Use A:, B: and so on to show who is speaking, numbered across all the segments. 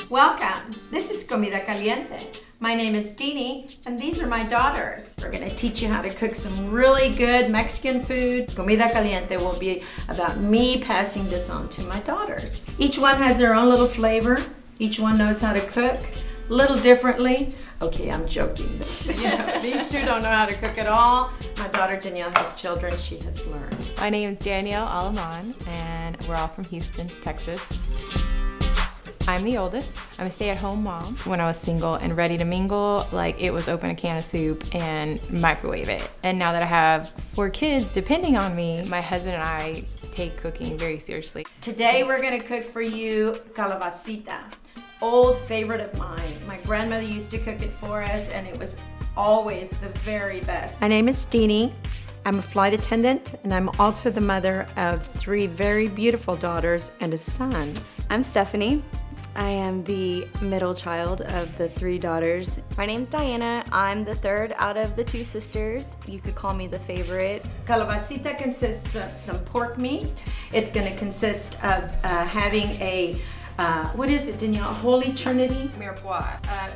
A: Welcome. This is Comida Caliente. My name is Dini, and these are my daughters. We're going to teach you how to cook some really good Mexican food. Comida Caliente will be about me passing this on to my daughters. Each one has their own little flavor. Each one knows how to cook a little differently. Okay, I'm joking. These two don't know how to cook at all. My daughter Danielle has children. She has learned.
B: My name is Danielle Alaman, and we're all from Houston, Texas. I'm the oldest. I'm a stay-at-home mom. When I was single and ready to mingle, like it was open a can of soup and microwave it. And now that I have 4 kids depending on me, my husband and I take cooking very seriously.
A: Today we're gonna cook for you calabazita, old favorite of mine. My grandmother used to cook it for us and it was always the very best. My name is Dini. I'm a flight attendant and I'm also the mother of 3 very beautiful daughters and a son.
C: I'm Stefani. I am the middle child of the 3 daughters. My name's Dianna. I'm the 3rd out of the 2 sisters. You could call me the favorite.
A: Calabazita consists of some pork meat. It's going to consist of having a what is it, Danielle? Holy Trinity?
B: Mirepoix.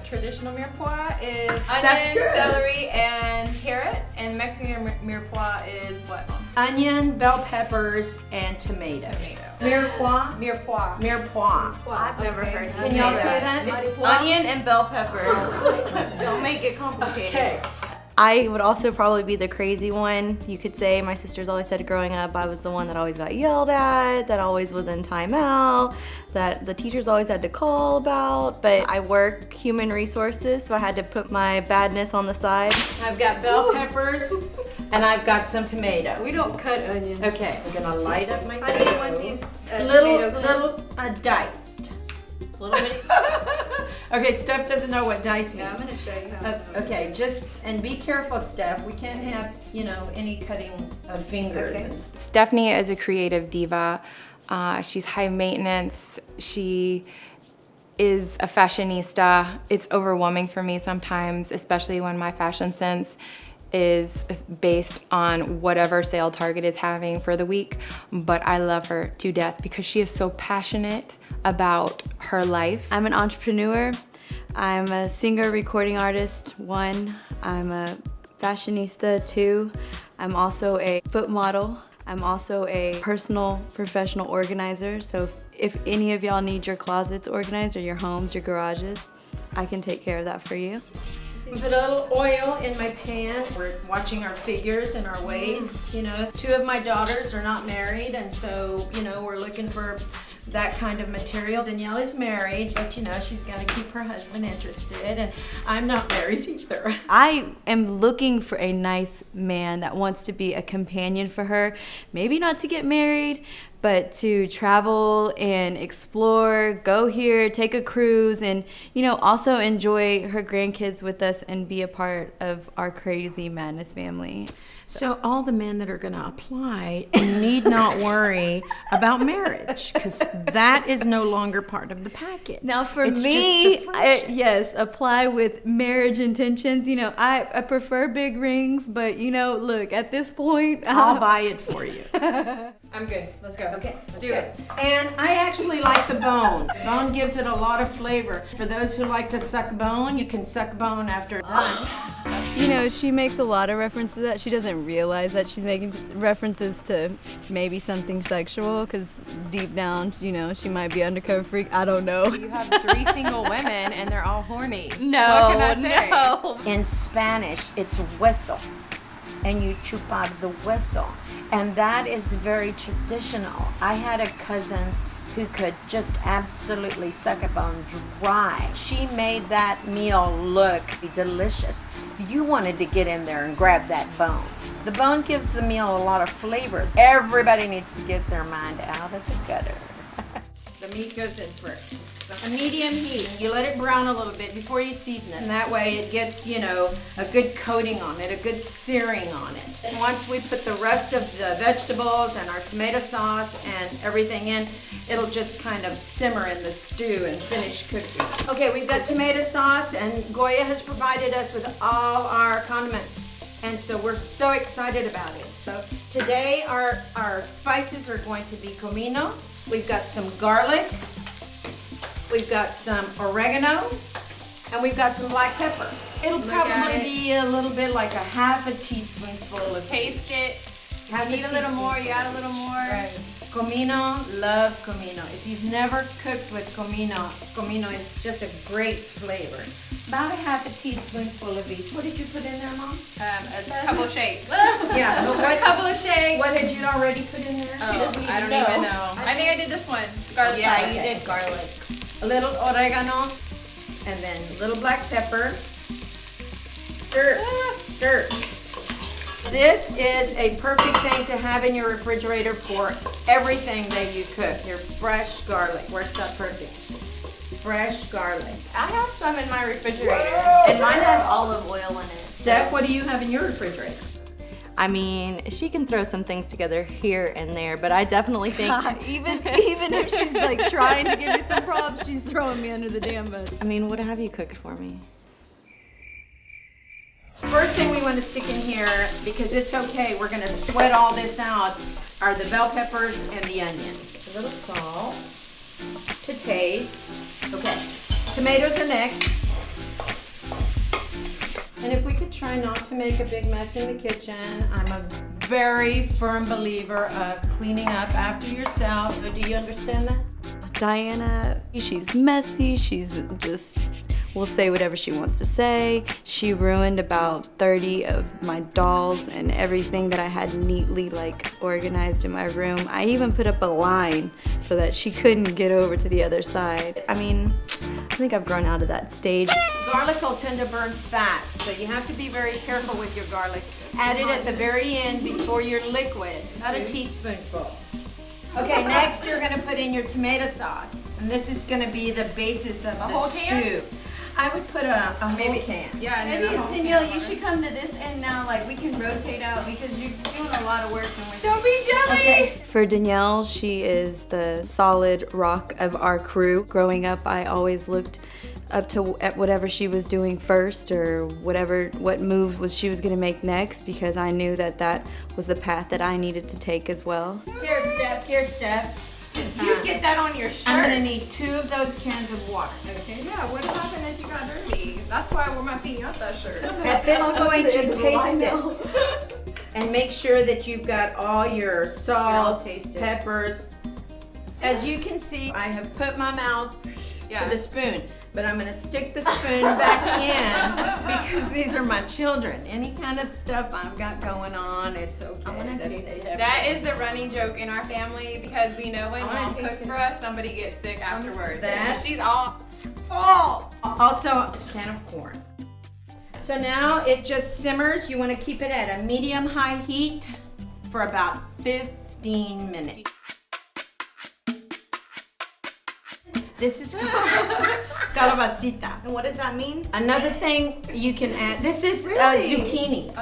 B: Traditional mirepoix is onion, celery, and carrots. And Mexican mirepoix is what?
A: Onion, bell peppers, and tomatoes. Mirepoix?
B: Mirepoix.
A: Mirepoix.
C: I've never heard you
A: Can y'all say that?
C: Onion and bell pepper. Don't make it complicated.
A: Okay.
C: I would also probably be the crazy one. You could say my sisters always said growing up I was the one that always got yelled at, that always was in timeout, that the teachers always had to call about, but I work human resources, so I had to put my badness on the side.
A: I've got bell peppers and I've got some tomato.
D: We don't cut onions.
A: Okay, I'm gonna light up my
D: I didn't want these
A: little diced. Little bit. Okay, Steph doesn't know what dice means.
D: Yeah, I'm gonna show you how.
A: Okay, just, and be careful, Steph. We can't have, any cutting of fingers.
D: Okay.
B: Stephanie is a creative diva. She's high maintenance. She is a fashionista. It's overwhelming for me sometimes, especially when my fashion sense is based on whatever sale Target is having for the week. But I love her to death because she is so passionate about her life.
C: I'm an entrepreneur. I'm a singer, recording artist, 1. I'm a fashionista, 2. I'm also a foot model. I'm also a personal professional organizer. So if any of y'all need your closets organized or your homes, your garages, I can take care of that for you.
A: Put a little oil in my pan. We're watching our figures and our waists. 2 of my daughters are not married, and so, we're looking for that kind of material. Danielle is married, but she's got to keep her husband interested, and I'm not married either.
C: I am looking for a nice man that wants to be a companion for her. Maybe not to get married, but to travel and explore, go here, take a cruise, and also enjoy her grandkids with us and be a part of our crazy madness family.
A: So all the men that are going to apply need not worry about marriage, because that is no longer part of the package.
C: Now for
A: It's
C: me,
A: just the friendship.
C: yes, apply with marriage intentions. I prefer big rings, but look, at this point,
A: I'll buy it for you.
B: I'm good. Let's go.
A: Okay,
B: Let's do it.
A: And I actually like the bone. The bone gives it a lot of flavor. For those who like to suck bone, you can suck bone after it's done.
C: She makes a lot of references to that. She doesn't realize that she's making references to maybe something sexual, because deep down, she might be undercover freak. I don't know.
B: You have 3 single women and they're all horny.
C: No,
B: What can I say?
A: In Spanish, it's hueso, and you chup out the hueso. And that is very traditional. I had a cousin who could just absolutely suck a bone dry. She made that meal look delicious. You wanted to get in there and grab that bone. The bone gives the meal a lot of flavor. Everybody needs to get their mind out of the gutter. The meat goes in first. A medium heat. You let it brown a little bit before you season it. And that way it gets, you know, a good coating on it, a good searing on it. And once we put the rest of the vegetables and our tomato sauce and everything in, it'll just kind of simmer in the stew and finish cooking. Okay, we've got tomato sauce, and Goya has provided us with all our condiments. And so we're so excited about it. So today our spices are going to be comino. We've got some garlic. We've got some oregano, and we've got some black pepper. It'll probably be a little bit like a half a teaspoonful of
B: Taste it. You need a little more, you add a little more.
A: Right. Comino, love comino. If you've never cooked with comino, comino is just a great flavor. About a half a teaspoonful of each. What did you put in there, Mom?
B: A couple of shakes.
A: Yeah, but
B: A couple of shakes.
A: what had you already put in there?
B: Oh, I don't even know. I think I did this one. Garlic
A: Yeah,
B: sauce.
A: you did garlic. A little oregano, and then a little black pepper. Stir, stir. This is a perfect thing to have in your refrigerator for everything that you cook. Your fresh garlic works out perfect. Fresh garlic.
C: I have some in my refrigerator, and mine has olive oil in it.
A: Steph, what do you have in your refrigerator?
E: I mean, she can throw some things together here and there, but I definitely think,
C: even if she's like trying to give me some props, she's throwing me under the damn bus.
E: I mean, what have you cooked for me?
A: First thing we want to stick in here, because it's okay, we're gonna sweat all this out, are the bell peppers and the onions. A little salt to taste. Okay, tomatoes are next. And if we could try not to make a big mess in the kitchen, I'm a very firm believer of cleaning up after yourself. Do you understand that?
C: Diana, she's messy, she's just will say whatever she wants to say. She ruined about 30 of my dolls and everything that I had neatly like organized in my room. I even put up a line so that she couldn't get over to the other side. I mean, I think I've grown out of that stage.
A: Garlic will tend to burn fast, so you have to be very careful with your garlic. Add it at the very end before your liquids, about a teaspoonful. Okay, next you're gonna put in your tomato sauce, and this is gonna be the basis of the
B: whole can?
A: stew. I would put a whole can.
B: Yeah, and
C: Maybe
B: then a whole
C: Danielle,
B: can
C: you should come to this end now. Like we can rotate out because you're doing a lot of work.
B: Don't be jelly.
A: Okay.
C: For Danielle, she is the solid rock of our crew. Growing up, I always looked up to at whatever she was doing first or what move she was gonna make next, because I knew that that was the path that I needed to take as well.
A: Here's Steph.
B: You get that on your shirt.
A: I'm gonna need 2 of those cans of water.
B: Okay, yeah, what happened if you got dirty? That's why I wore my feet out that shirt.
A: At this point, you taste it. And make sure that you've got all your salt, peppers. As you can see, I have put my mouth to the spoon, but I'm gonna stick the spoon back in because these are my children. Any kind of stuff I've got going on, it's okay. I wanna taste it.
B: That is the running joke in our family because we know when Mom cooks for us, somebody gets sick afterwards. She's all.
A: Also, a can of corn. So now it just simmers. You wanna keep it at a medium-high heat for about 15 minutes. This is Calabazita.
C: And what does that mean?
A: Another thing you can add, this is zucchini.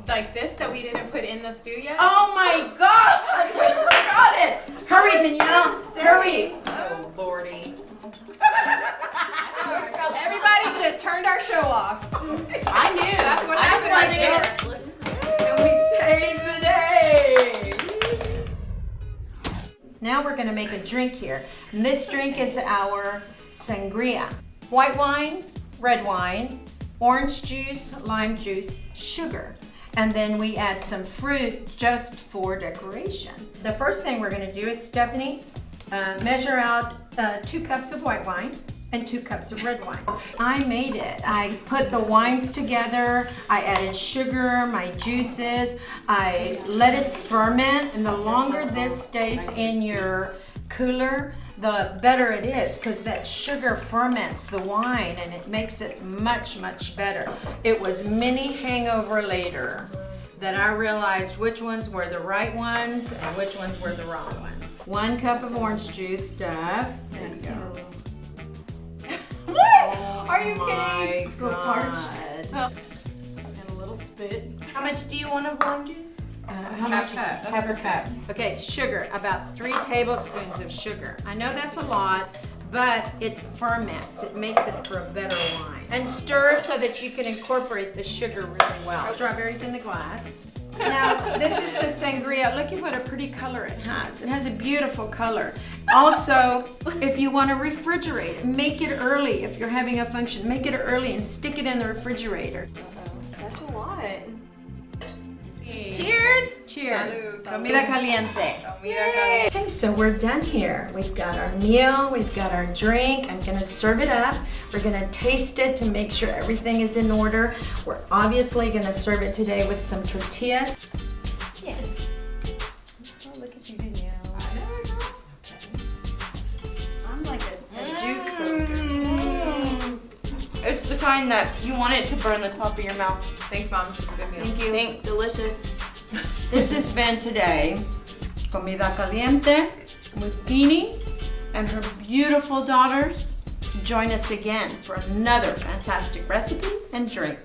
B: Like this that we didn't put in the stew yet?
A: Oh my God, we forgot it. Hurry, Danielle, hurry.
B: Oh, Lordy. Everybody just turned our show off.
C: I knew.
B: That's what happened right there.
A: And we saved the day. Now we're gonna make a drink here. And this drink is our sangria. White wine, red wine, orange juice, lime juice, sugar. And then we add some fruit just for decoration. The first thing we're gonna do is, Stephanie, measure out 2 cups of white wine and 2 cups of red wine. I made it. I put the wines together, I added sugar, my juices, I let it ferment, and the longer this stays in your cooler, the better it is, because that sugar ferments the wine and it makes it much, much better. It was many hangover later that I realized which ones were the right ones and which ones were the wrong ones. 1 cup of orange juice, Steph. There you go.
D: Are you
A: my
D: kidding? Go parched.
A: God.
D: And a little spit.
E: How much do you want of lime juice?
A: How much? Half a cup. Okay, sugar, about 3 tablespoons of sugar. I know that's a lot, but it ferments. It makes it for a better wine. And stir so that you can incorporate the sugar really well. Strawberries in the glass. Now, this is the sangria. Look at what a pretty color it has. It has a beautiful color. Also, if you want to refrigerate it, make it early. If you're having a function, make it early and stick it in the refrigerator.
D: That's a lot.
A: Cheers! Cheers! Comida Caliente. Okay, so we're done here. We've got our meal, we've got our drink. I'm gonna serve it up. We're gonna taste it to make sure everything is in order. We're obviously gonna serve it today with some tortillas.
D: Yeah. Oh, look at you, Danielle. I'm like a juice soaker.
E: It's the kind that you want it to burn the top of your mouth.
B: Thanks, Mom. It's a good meal.
E: Thank you.
B: Thanks.
E: Delicious.
A: This has been today, Comida Caliente with Dini and her beautiful daughters. Join us again for another fantastic recipe and drink.